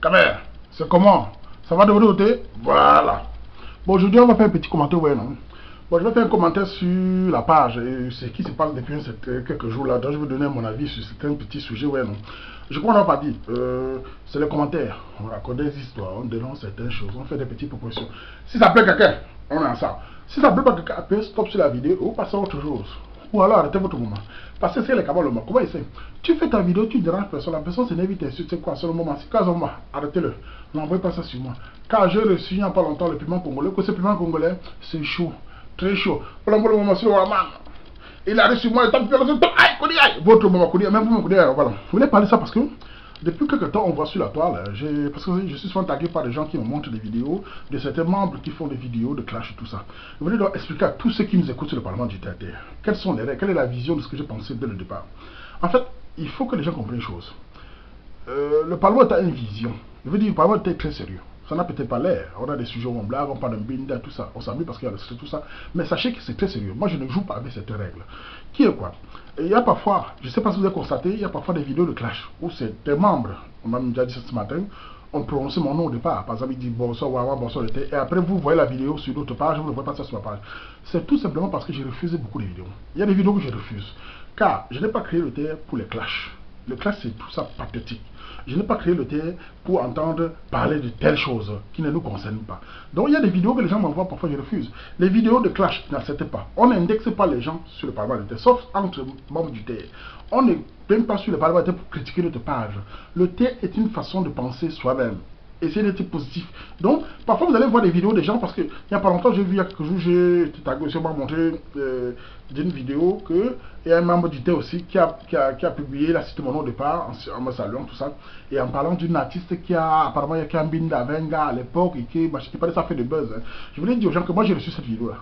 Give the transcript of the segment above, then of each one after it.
Caméra, c'est comment? Ça va de votre côté? Voilà. Bon, aujourd'hui, on va faire un petit commentaire, ouais, non? Bon, je vais faire un commentaire sur la page et ce qui se passe depuis quelques jours là. Donc, je vais donner mon avis sur certains petits sujets, ouais, non? Je crois qu'on n'a pas dit. C'est les commentaires. On raconte des histoires, on dénonce certaines choses, on fait des petites propositions. Si ça plaît quelqu'un, on est ensemble. Si ça plaît pas quelqu'un, appuyez stop sur la vidéo ou passez à autre chose. Ou alors arrêtez votre moment. Parce que c'est les camarades, comment il sait? Tu fais ta vidéo, tu déranges personne, la personne s'énerve, t'insulte, c'est quoi, c'est le moment. Si cas moi, arrêtez-le. N'envoyez pas ça sur moi. Car j'ai reçu il n'y a pas longtemps le piment congolais, que ce piment congolais, c'est chaud, très chaud. Pour le moment, c'est le Waman. Il arrive sur moi, il tape, aïe, votre moment, même vous me connaissez, voilà. Je voulais parler de ça parce que depuis quelques temps, on voit sur la toile, parce que je suis souvent tagué par des gens qui me montrent des vidéos de certains membres qui font des vidéos de clash et tout ça. Je voulais donc expliquer à tous ceux qui nous écoutent sur le Parlement du TRT quelles sont les règles, quelle est la vision de ce que j'ai pensé dès le départ. En fait, il faut que les gens comprennent une chose. Le Parlement a une vision. Je veux dire, le Parlement est très sérieux. Ça n'a peut-être pas l'air. On a des sujets où on blague, on parle d'un binda, tout ça. On s'amuse parce qu'il y a tout ça. Mais sachez que c'est très sérieux. Moi, je ne joue pas avec cette règle. Qui est quoi? Il y a parfois, je ne sais pas si vous avez constaté, il y a parfois des vidéos de clash où c'est des membres, on m'a déjà dit ça ce matin, on prononce mon nom au départ. Par exemple, il dit bonsoir, wawa, bonsoir, et après vous voyez la vidéo sur d'autres pages, vous ne voyez pas ça sur ma page. C'est tout simplement parce que j'ai refusé beaucoup de vidéos. Il y a des vidéos que je refuse. Car je n'ai pas créé le terre pour les clashs. Le clash, c'est tout ça pathétique. Je n'ai pas créé le terre pour entendre parler de telles choses qui ne nous concernent pas. Donc il y a des vidéos que les gens m'envoient, parfois je refuse. Les vidéos de clash, n'acceptent pas. On n'indexe pas les gens sur le Parlement du terre, sauf entre membres du terre. On ne même pas sur le Parlement du terre pour critiquer notre page. Le terre est une façon de penser soi-même. Essayez d'être positif. Donc, parfois vous allez voir des vidéos des gens parce que il n'y a pas longtemps, j'ai vu il y a quelques jours, j'ai montré d'une vidéo que il y a un membre du TER aussi qui a publié, il a cité mon nom au départ en me saluant, tout ça, et en parlant d'une artiste qui a apparemment il y a un binda avec un gars à l'époque et qui paraît ça fait de buzz. Hein. Je voulais dire aux gens que moi j'ai reçu cette vidéo là.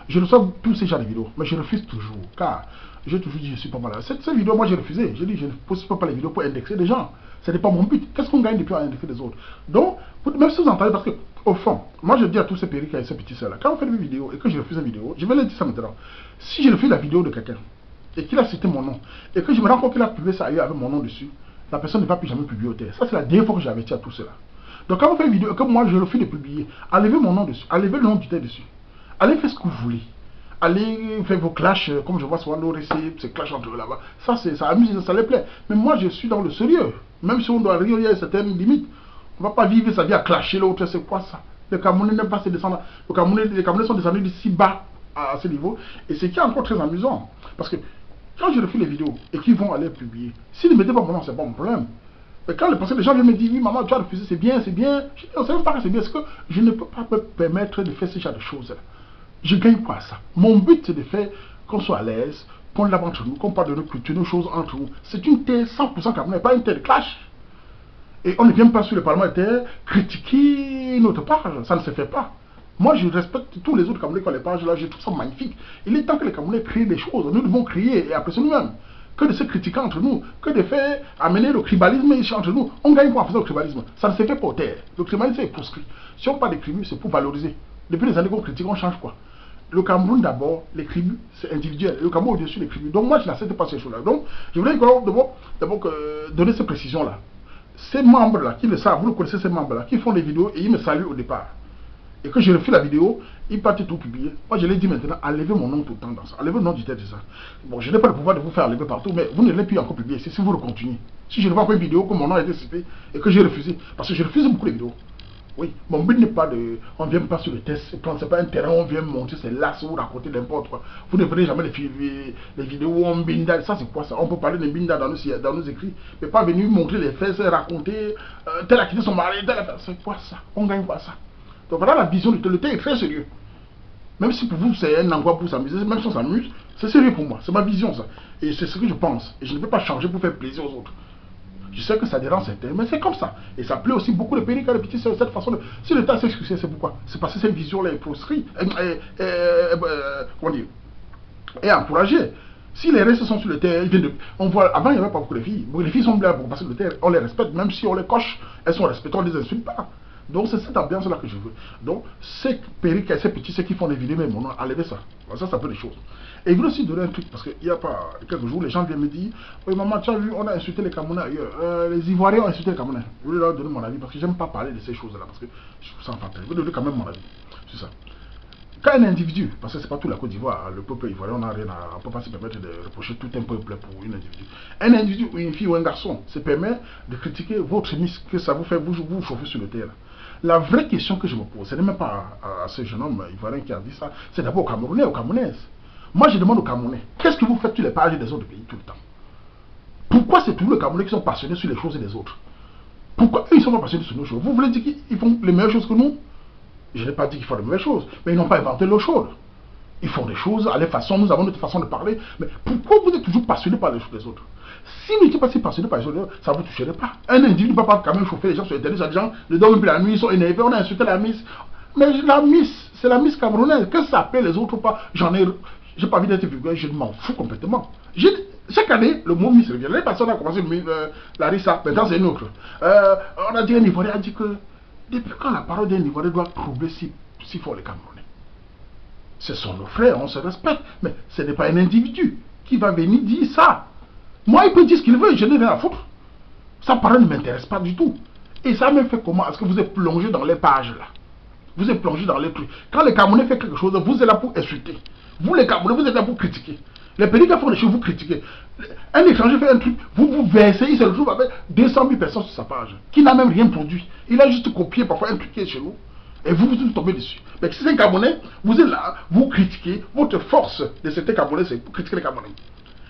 Je reçois tous ces genres de vidéos, mais je refuse toujours, car j'ai toujours dit je suis pas malade. Cette vidéo, moi j'ai refusé. J'ai dit je ne pose pas les vidéos pour indexer des gens. Ce n'est pas mon but. Qu'est-ce qu'on gagne depuis à indexer les autres? Donc, même si vous entendez, parce que, au fond, moi je dis à tous ces périques et ces petits sœurs là, quand vous faites des vidéos et que je refuse une vidéo, je vais leur dire ça maintenant. Si je refuse la vidéo de quelqu'un et qu'il a cité mon nom et que je me rends compte qu'il a publié ça ailleurs avec mon nom dessus, la personne ne va plus jamais publier au terre. Ça, c'est la dernière fois que j'ai averti à tous ceux-là. Donc, quand vous faites une vidéo et que moi je refuse de publier, enlevez mon nom dessus, enlevez le nom du terre dessus. Allez faire ce que vous voulez. Allez faire vos clashs, comme je vois souvent nos récits, ces clashs entre eux là-bas. Ça amuse, ça les plaît. Mais moi, je suis dans le sérieux. Même si on doit rire, il y a certaines limites. On ne va pas vivre sa vie à clasher l'autre, c'est quoi ça? Les Camerounais n'aiment pas se descendre. Les Camerounais sont descendus de si bas à ce niveau. Et c'est qui est encore très amusant. Parce que quand je refais les vidéos et qu'ils vont aller publier, s'ils ne mettaient pas mon nom, c'est pas mon problème. Et quand les gens viennent me dire, oui, maman, tu as refusé, c'est bien, c'est bien. Je dis, on ne sait même pas que c'est bien, parce que je ne peux pas me permettre de faire ce genre de choses-là. Je gagne quoi ça? Mon but c'est de faire qu'on soit à l'aise, qu'on lave entre nous, qu'on parle de nos cultures, nos choses entre nous. C'est une terre 100% camerounaise, pas une terre de clash. Et on ne vient pas sur le Parlement de terre critiquer notre page, ça ne se fait pas. Moi je respecte tous les autres Camerounais qui ont les pages là, je trouve ça magnifique. Il est temps que les Camerounais créent des choses, nous devons créer et apprécier nous-mêmes. Que de se critiquer entre nous, que de faire amener le tribalisme ici entre nous. On gagne quoi en faisant le tribalisme? Ça ne se fait pas au terre. Le tribalisme est proscrit. Si on parle des tribus, c'est pour valoriser. Depuis les années qu'on critique, on change quoi? Le Cameroun d'abord, les tribus, c'est individuel. Le Cameroun au-dessus des tribus. Donc moi, je n'accepte pas ces choses-là. Donc, je voulais d'abord donner ces précisions-là. Ces membres-là, qui le savent, vous le connaissez, ces membres-là, qui font des vidéos et ils me saluent au départ. Et que je refais la vidéo, ils partent tout publier. Moi, je les dis maintenant, enlevez mon nom tout le temps dans ça. Enlevez le nom du tête de ça. Bon, je n'ai pas le pouvoir de vous faire enlever partout, mais vous ne l'avez plus encore publié si vous le continuez. Si je ne vois pas une vidéo que mon nom a été cité et que j'ai refusé, parce que je refuse beaucoup les vidéos. Oui, mon but n'est pas de... On ne vient pas sur le test, c'est pas un terrain, on vient monter ses lasses ou raconter n'importe quoi. Vous ne verrez jamais les vidéos où on binda, ça c'est quoi ça? On peut parler de binda dans nos écrits, mais pas venir montrer les faits, raconter, tel a quitté son mari, tel a... C'est quoi ça? On gagne pas ça. Donc voilà la vision de le thé est très sérieux. Même si pour vous c'est un endroit pour s'amuser, même si on s'amuse, c'est sérieux pour moi, c'est ma vision ça. Et c'est ce que je pense, et je ne peux pas changer pour faire plaisir aux autres. Je sais que ça dérange certains, mais c'est comme ça. Et ça plaît aussi beaucoup de pays qui petits cette façon de... Si l'État s'excuse, c'est pourquoi? C'est parce que cette vision-là est proscrite, comment dire, est encouragée. Si les restes sont sur le terre, ils viennent de... On voit, avant il n'y avait pas beaucoup de filles. Bon, les filles sont là pour passer le terre, on les respecte, même si on les coche, elles sont respectées, on ne les insulte pas. Donc c'est cette ambiance-là que je veux. Donc ces périques, ces petits, ceux qui font des vidéos, mais mon nom, enlevez ça. Ça peut des choses. Et je voulais aussi donner un truc, parce qu'il n'y a pas quelques jours, les gens viennent me dire, oui maman, tu as vu, on a insulté les Camerounais ailleurs. Les Ivoiriens ont insulté les Camerounais. Je voulais leur donner mon avis, parce que j'aime pas parler de ces choses-là, parce que je trouve ça fatal. Je vais donner quand même mon avis sur ça. Quand un individu, parce que c'est pas tout la Côte d'Ivoire, le peuple ivoirien, on ne peut pas se permettre de reprocher tout un peuple pour un individu. Un individu, ou une fille ou un garçon se permet de critiquer votre miss, que ça vous fait vous chauffer sur le terrain. La vraie question que je me pose, ce n'est même pas à ce jeune homme ivoirien qui a dit ça, c'est d'abord aux Camerounais, aux Camerounaises. Moi je demande aux Camerounais, qu'est-ce que vous faites sur les pages des autres pays tout le temps? Pourquoi c'est tous les Camerounais qui sont passionnés sur les choses des autres? Pourquoi eux ils sont pas passionnés sur nos choses? Vous voulez dire qu'ils font les meilleures choses que nous? Je n'ai pas dit qu'ils font de mauvaises choses, mais ils n'ont pas inventé l'eau chaude. Ils font des choses à leur façon, nous avons notre façon de parler. Mais pourquoi vous êtes toujours passionné par les choses des autres? Si vous n'étiez pas si passionné par les choses des autres, ça ne vous toucherait pas. Un individu ne peut pas quand même chauffer les gens sur Internet. Les gens ne dorment plus la nuit, ils sont énervés, on a insulté la Miss. Mais la Miss, c'est la Miss camerounaise. Que ça appelle les autres ou pas, j'ai pas envie d'être vulgaire, je m'en fous complètement. Chaque année, le mot Miss revient. Les personnes ont commencé la Rissa, maintenant c'est une autre. On a dit un Ivoirien a dit que depuis quand la parole d'un Ivoirien doit troubler si fort les Camerounais? Ce sont nos frères, on se respecte, mais ce n'est pas un individu qui va venir dire ça. Moi, il peut dire ce qu'il veut, je n'ai rien à foutre. Sa parole ne m'intéresse pas du tout. Et ça me fait comment? Est-ce que vous êtes plongé dans les pages là? Vous êtes plongé dans les trucs. Quand les Camerounais font quelque chose, vous êtes là pour insulter. Vous les Camerounais, vous êtes là pour critiquer. Les pays qui font des choses, vous critiquez. Un étranger fait un truc, vous versez, il se retrouve avec 200 000 personnes sur sa page, qui n'a même rien produit. Il a juste copié parfois un truc qui est chez nous, et vous tombez dessus. Mais si c'est un Camerounais, vous êtes là, vous critiquez, votre force de certains Camerounais, c'est pour critiquer les Camerounais.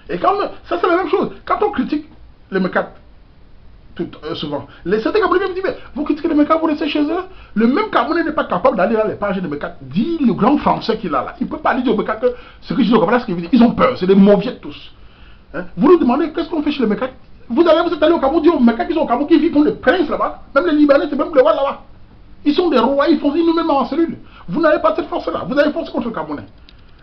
Et quand ça c'est la même chose, quand on critique les mécats, souvent, certains Camerounais me disent, mais vous critiquez les mécats, vous restez chez eux. Le même Camerounais n'est pas capable d'aller dans les pages des mécats, dit le grand français qu'il a là. Il ne peut pas aller dire aux mécats que ce que je dis au Cameroun, ce qu'ils disent. Ils ont peur, c'est des mauvais tous. Hein? Vous nous demandez qu'est-ce qu'on fait chez les mécats. Vous êtes allé au Cameroun, dire aux mécats qui sont au Cameroun, qui vivent comme des princes là-bas. Même les Libanais, c'est même les rois là-bas. Ils sont des rois, ils nous même en cellule. Vous n'avez pas cette force-là. Vous avez force contre le Camerounais.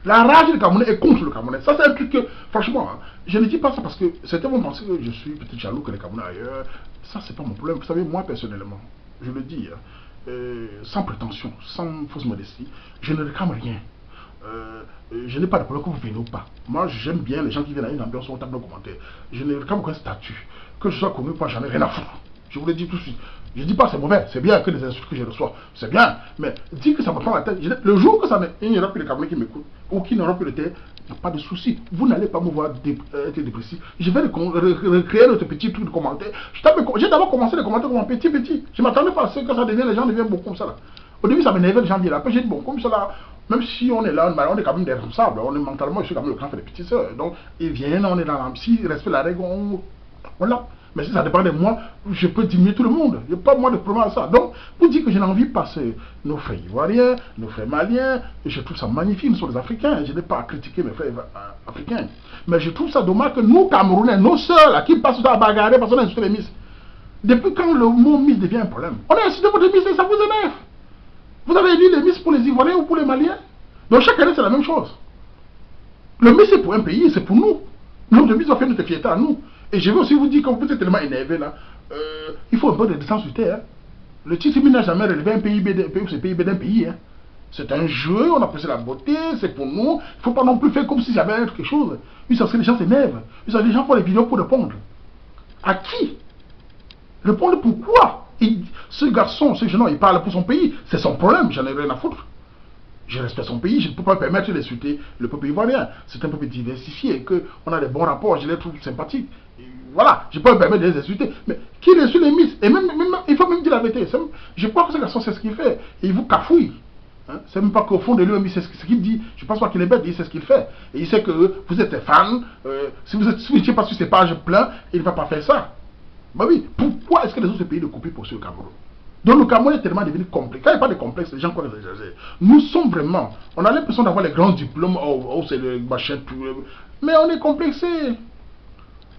La rage du Camerounais est contre le Camerounais. Ça, c'est un truc que, franchement, hein, je ne dis pas ça parce que certains vont penser que je suis peut-être jaloux que les Camerounais ailleurs. Ça, c'est pas mon problème. Vous savez, moi, personnellement, je le dis, hein, sans prétention, sans fausse modestie, je ne réclame rien. Je n'ai pas de problème que vous venez ou pas. Moi, j'aime bien les gens qui viennent à une ambiance au table de commentaires. Je ne réclame aucun statut. Que je sois connu ou pas, j'en ai rien à foutre. Je vous le dis tout de suite. Je ne dis pas c'est mauvais, c'est bien que les insultes que je reçois, c'est bien, mais dire que ça me prend la tête, le jour que il n'y aura plus de Camerounais qui m'écoutent, ou qui n'aura plus de tête, il n'y a pas de souci. Vous n'allez pas me voir être dépressif. Je vais recréer notre petit truc de commentaires. J'ai d'abord commencé les commentaires comme un petit. Je ne m'attendais pas à ce que ça devienne, les gens deviennent beaucoup comme ça là. Au début ça m'énervait, les gens viennent là. Après j'ai dit bon, comme ça là, même si on est là, on est quand même des responsables, on est mentalement, je suis quand même le grand frère des petites sœurs. Donc ils viennent, on est dans la... S'ils respectent la règle, on l'a. Mais si ça dépend de moi, je peux diminuer tout le monde. Il n'y a pas moi de problème à ça. Donc, pour dire que je n'ai envie pas, c'est nos frères ivoiriens, nos frères maliens, et je trouve ça magnifique, nous sommes les Africains. Je n'ai pas à critiquer mes frères africains. Mais je trouve ça dommage que nous, Camerounais, nos sœurs, là, qui passent à bagarrer parce qu'on a insulté les Miss. Depuis quand le mot Miss devient un problème? On a insulté votre Miss et ça vous énerve. Vous avez dit les Miss pour les Ivoiriens ou pour les Maliens? Donc chaque année, c'est la même chose. Le Miss, c'est pour un pays, c'est pour nous. Notre Miss va faire notre fierté à nous. Et je veux aussi vous dire que vous êtes tellement énervé là, il faut un peu de distance sur terre. Hein. Le titre n'a jamais relevé un PIB d'un pays. Hein. C'est un jeu, on apprécie la beauté, c'est pour nous. Il ne faut pas non plus faire comme si ça avait quelque chose. Oui, parce que les gens s'énervent. Les gens font des vidéos pour répondre. À qui? Répondre pourquoi? Ce garçon, ce jeune homme, il parle pour son pays. C'est son problème, j'en ai rien à foutre. Je respecte son pays, je ne peux pas me permettre d'insulter le peuple ivoirien. C'est un peuple diversifié, qu'on a des bons rapports, je les trouve sympathiques. Et voilà, je peux me permettre de les insulter. Mais qui les insulte les Miss? Et même, il faut même dire la vérité. Je crois que ce garçon sait ce qu'il fait. Et il vous cafouille. Hein? C'est même pas qu'au fond de lui, il sait ce qu'il dit. Je pense pas qu'il est bête, il sait ce qu'il fait. Et il sait que vous êtes fan. Si vous n'étiez pas sur ses pages pleines, il ne va pas faire ça. Bah oui, pourquoi est-ce que les autres pays le copient pour ce Cameroun? Donc le Cameroun est tellement devenu complexe. Quand il n'y a pas de complexe, les gens connaissent les exagères. Nous sommes vraiment, on a l'impression d'avoir les grands diplômes, c'est le machin, tout. Mais on est complexé.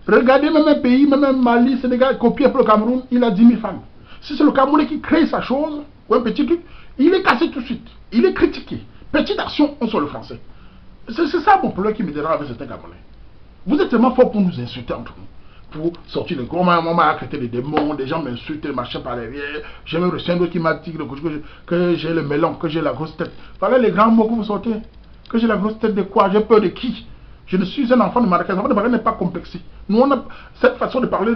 Regardez même un pays, même un Mali, Sénégal, copié pour le Cameroun, il a 10 000 fans. Si c'est le Camerounais qui crée sa chose, ou un petit truc, il est cassé tout de suite. Il est critiqué. Petite action, on soit le français. C'est ça mon problème qui me dérange avec certains Camerounais. Vous êtes tellement fort pour nous insulter entre nous. pour sortir le corps. On m'a accrété des démons, des gens m'insultent, machin par derrière. J'ai même reçu un autre qui m'a dit que j'ai le melon, que j'ai la grosse tête. Voilà les grands mots que vous sortez. Que j'ai la grosse tête de quoi? J'ai peur de qui? Je ne suis un enfant de Marrakech. L'enfant de Marrakech n'est pas complexé. Nous, on a cette façon de parler,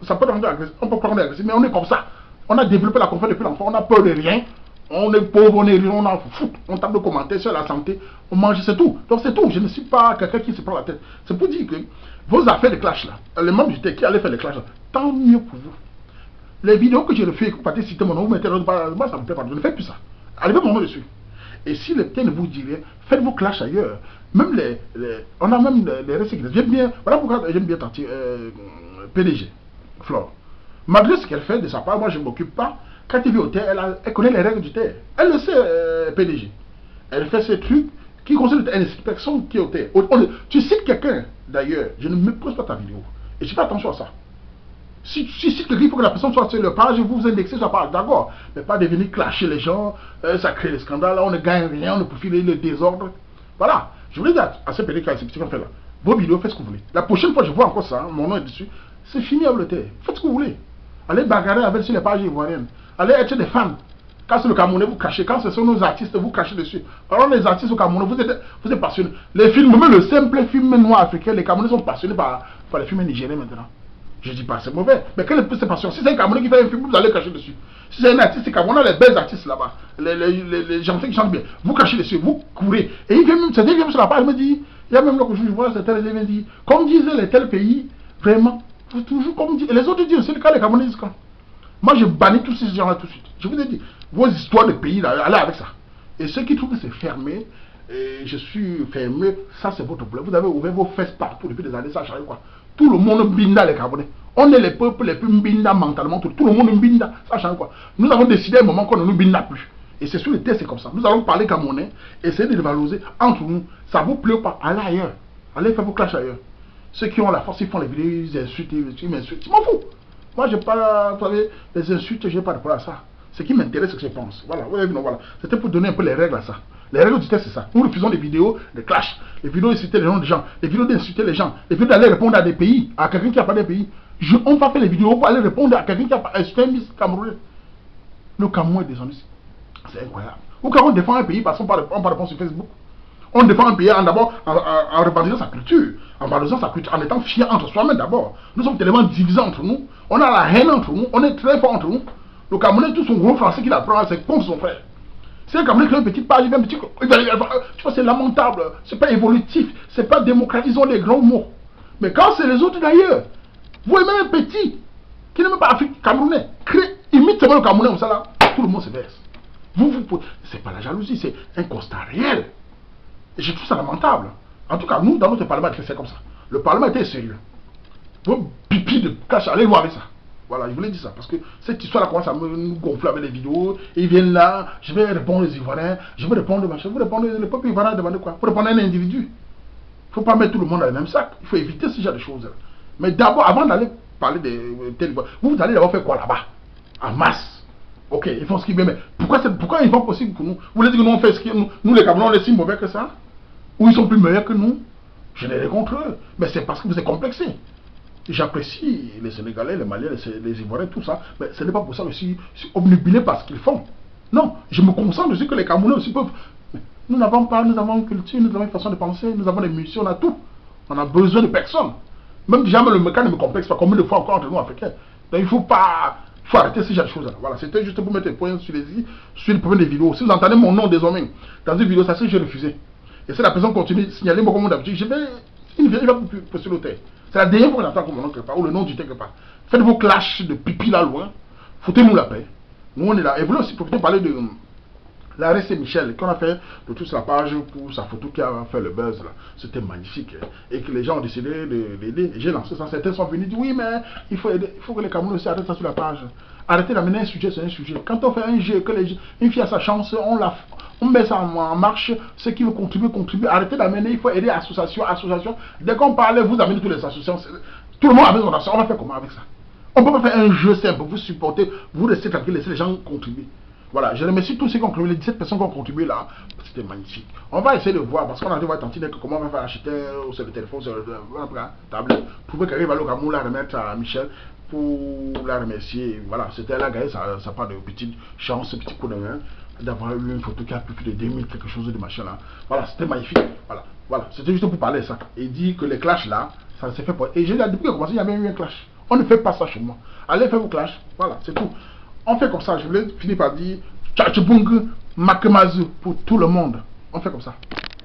ça peut rendre agressif. On peut prendre agressif, mais on est comme ça. On a développé la confiance depuis l'enfant. On a peur de rien. On est pauvre, on est riche, on en fout. On tape de commentaires sur la santé. On mange, c'est tout. Donc c'est tout. Je ne suis pas quelqu'un qui se prend la tête. C'est pour dire que vos affaires de clash là, les membres du TEC qui allaient faire les clashs là, tant mieux pour vous. Les vidéos que j'ai refait, que vous partez citer mon nom, vous mettez l'autre, moi ça me plaît pas. Je ne fais plus ça. Allez mon nom dessus. Et si le TEC ne vous dit rien, faites vos clashs ailleurs. Même on a même les recyclages. J'aime bien, voilà pourquoi j'aime bien tenter PDG, Flore. Malgré ce qu'elle fait de sa part, moi je ne m'occupe pas. Quand elle vit au terre, elle connaît les règles du terre. Elle le sait, PDG. Elle fait ces trucs qui concernent personne qui est au terre. Tu cites quelqu'un, d'ailleurs, je ne me pose pas ta vidéo. Et je fais attention à ça. Si quelqu'un, il faut que la personne soit sur le page, vous vous indexez sur la page, d'accord. Mais pas de venir clasher les gens, ça crée des scandales, on ne gagne rien, on ne profite le désordre. Voilà. Je voulais dire à ce petit qu'on fait là. Vos vidéos, faites ce que vous voulez. La prochaine fois, je vois encore ça, mon nom est dessus. C'est fini avec le terre. Faites ce que vous voulez. Allez bagarrer avec sur les pages ivoiriennes. Allez être des fans. Quand c'est le Camerounais, vous cachez. Quand ce sont nos artistes, vous cachez dessus. Alors les artistes au Cameroun, vous êtes passionnés. Les films, même le simple film noir africain, les Camerounais sont passionnés par les films nigériens maintenant. Je dis pas c'est mauvais, mais quelle est cette passion? Si c'est un Camerounais qui fait un film, vous allez cacher dessus. Si c'est un artiste Camerounais, on a les belles artistes là-bas, les gens qui chantent bien, vous cachez dessus, vous courez. Et il vient même, c'est vient sur la page, il me dit, il y a même là que je vois, c'est tel, il me dit, comme disaient les tels pays, vraiment, toujours comme dit, et les autres disent, c'est le cas, les Camerounais disent quand. Moi, je bannis tous ces gens-là tout de suite. Je vous ai dit, vos histoires de pays, là, allez avec ça. Et ceux qui trouvent que c'est fermé, et je suis fermé, ça c'est votre problème. Vous avez ouvert vos fesses partout depuis des années, ça change quoi. Tout le monde binda les Camerounais. On est les peuples les plus binda mentalement, tout le monde binda, ça change quoi. Nous avons décidé à un moment qu'on ne nous binda plus. Et c'est sur le terre, c'est comme ça. Nous allons parler camerounais, essayer de les valoriser entre nous. Ça vous plaît ou pas, allez ailleurs. Allez faire vos clashs ailleurs. Ceux qui ont la force, ils font les vidéos, ils insultent, ils m'insultent. Je m'en fous. Moi, je pas, vous savez, les insultes, je n'ai pas de problème à ça. Ce qui m'intéresse, c'est ce que je pense. Voilà, voilà. C'était pour donner un peu les règles à ça. Les règles du test, c'est ça. Nous refusons des vidéos de clash, les vidéos d'insulter les noms des gens, les vidéos d'insulter les gens, les vidéos d'aller répondre à des pays, à quelqu'un qui n'a pas des pays. On va faire les vidéos pour aller répondre à quelqu'un qui n'a pas insulté un Miss Camerounais. Le Cameroun est descendu. C'est incroyable. Ou quand on défend un pays parce qu'on ne parle pas sur Facebook. On défend un pays d'abord en revendiquant sa culture, en valorisant sa culture, en étant fiers entre soi-même d'abord. Nous sommes tellement divisés entre nous, on a la haine entre nous, on est très fort entre nous. Le Camerounais, tout son gros français qu'il apprend, c'est contre son frère. C'est un Camerounais qui a une petite page, il fait un petit. Tu vois, c'est lamentable, c'est pas évolutif, c'est pas démocratique, ils ont les grands mots. Mais quand c'est les autres d'ailleurs, vous aimez un petit qui n'est même pas Afrique, Camerounais, imite seulement le Camerounais comme ça là, tout le monde se verse. C'est pas la jalousie, c'est un constat réel. Et je trouve ça lamentable. En tout cas, nous, dans notre Parlement, c'est comme ça. Le Parlement était sérieux. Vos pipis de cash, allez voir avec ça. Voilà, je voulais dire ça. Parce que cette histoire-là commence à nous gonfler avec les vidéos. Et ils viennent là, je vais répondre aux Ivoiriens, je vais répondre aux machins. Vous répondez, le peuple ivoirien demande quoi? Vous répondez à un individu. Il ne faut pas mettre tout le monde dans le même sac. Il faut éviter ce genre de choses-là. Mais d'abord, avant d'aller parler de tel, vous allez d'abord faire quoi là-bas? En masse. Ok, ils font ce qu'ils veulent, mais pourquoi ils font possible que nous? Vous voulez dire que nous on fait ce qu'ils nous les Camerounais, on est si mauvais que ça? Ou ils sont plus meilleurs que nous? Je n'ai rien contre eux, mais c'est parce que vous êtes complexés. J'apprécie les Sénégalais, les Maliens, les Ivoiriens, tout ça, mais ce n'est pas pour ça que je suis obnubilé par ce qu'ils font. Non, je me concentre dessus que les Camerounais aussi peuvent. Nous n'avons pas, nous avons une culture, nous avons une façon de penser, nous avons des munitions, on a tout. On a besoin de personne. Même jamais le mécan ne me complexe pas, combien de fois encore entre nous Africains. Donc il faut arrêter ces choses-là. Voilà, c'était juste pour mettre un point sur le problème des vidéos. Si vous entendez mon nom désormais dans une vidéo, ça c'est que j'ai refusé. Et si la personne continue de signaler moi comme d'habitude, il va poster l'hôtel. C'est la dernière fois qu'on entend mon nom quelque part, ou le nom du quelque part. Faites vos clashs de pipi là loin, foutez-nous la paix. Nous on est là. Et vous voulez aussi profiter de parler de l'arrêt Saint-Michel, qu'on a fait de toute la page pour sa photo qui a fait le buzz là. C'était magnifique. Et que les gens ont décidé de l'aider. J'ai lancé ça. Certains sont venus dire oui, mais il faut que les Camerounais aussi arrêtent ça sur la page. Arrêtez d'amener un sujet sur un sujet. Quand on fait un jeu, que une fille a sa chance, on met ça en marche. Ceux qui veulent contribuer. Arrêtez d'amener, il faut aider association. Dès qu'on parle, vous amenez toutes les associations. Tout le monde amène son association. On va faire comment avec ça? On ne peut pas faire un jeu simple. Vous supportez, vous laissez tranquille, laissez les gens contribuer. Voilà, je remercie tous ceux qui ont contribué, les 17 personnes qui ont contribué là. C'était magnifique. On va essayer de voir, parce qu'on a dit, ouais, tenter comment on va faire acheter sur le téléphone, sur la tablette, pour qu'elle arrive à l'Okamou la remettre à Michel pour la remercier. Voilà, c'était là, gagné sa part de petite chance, petit coup de main, d'avoir eu une photo qui a plus de 2000, quelque chose de machin là. Voilà, c'était magnifique. Voilà, c'était juste pour parler de ça. Et dit que les clashs là, ça s'est fait pour. Et j'ai dit, depuis qu'on a commencé, il y a même eu un clash. On ne fait pas ça chez moi. Allez faire vos clashs. Voilà, c'est tout. On fait comme ça. Je voulais finir par dire Tchatchoubung Makemazu pour tout le monde. On fait comme ça.